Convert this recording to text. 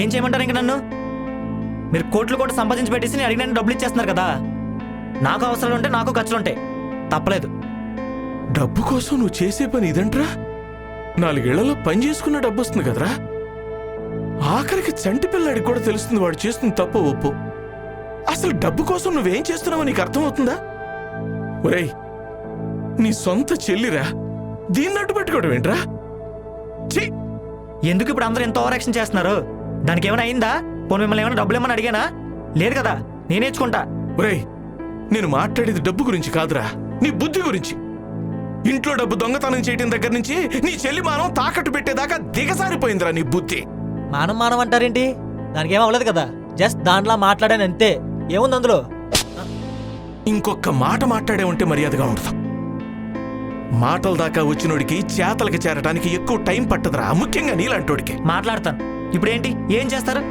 ఏం చేయమంటారు ఇంక నన్ను? మీరు కోట్లు కూడా సంపాదించి పెట్టేసి నేను అడిగిన డబ్బులు ఇచ్చేస్తున్నారు కదా. నాకు అవసరాలు ఉంటే నాకు ఖర్చులు ఉంటాయి, తప్పలేదు. డబ్బు కోసం నువ్వు చేసే పని ఇదంట్రా? 4 ఏళ్లలో పని చేసుకున్న డబ్బు వస్తుంది కదరా. ఆఖరికి చంటి పిల్లాడికి కూడా తెలుస్తుంది వాడు చేస్తుంది తప్పు ఒప్పు. అసలు డబ్బు కోసం నువ్వేం చేస్తున్నావో నీకు అర్థమవుతుందా? ఒరేయ్, నీ సొంత చెల్లిరా, దీన్ని అడ్డు పెట్టుకోవడం ఏంట్రా? ఎందుకు ఇప్పుడు అందరూ ఎంత ఓవర్ యాక్షన్ చేస్తున్నారు? దానికి ఏమైనా అయిందా? పోనీ మిమ్మల్ని ఏమైనా డబ్బులు ఏమైనా అడిగానా? లేదు కదా, నేనేచ్చుకుంటా. ఒరేయ్, నేను మాట్లాడేది డబ్బు గురించి కాదురా, నీ బుద్ధి గురించి. ఇంట్లో డబ్బు దొంగతనం చేయడం దగ్గర నుంచి నీ చెల్లి మానం తాకట్టు పెట్టేదాకా దిగసారిపోయిందిరా నీ బుద్ధి. మానం అంటారేంటి? దానికి ఏం అవ్వలేదు కదా, జస్ట్ దాంట్లో మాట్లాడాను అంతే. ఏముంది అందులో? ఇంకొక మాట మాట్లాడే ఉంటే మర్యాదగా ఉండదు. మాటల దాకా వచ్చినోడికి చేతలకి చేరడానికి ఎక్కువ టైం పట్టదురా, ముఖ్యంగా నీలాంటోడికి. మాట్లాడతాను. ఇప్పుడేంటి, ఏం చేస్తారు?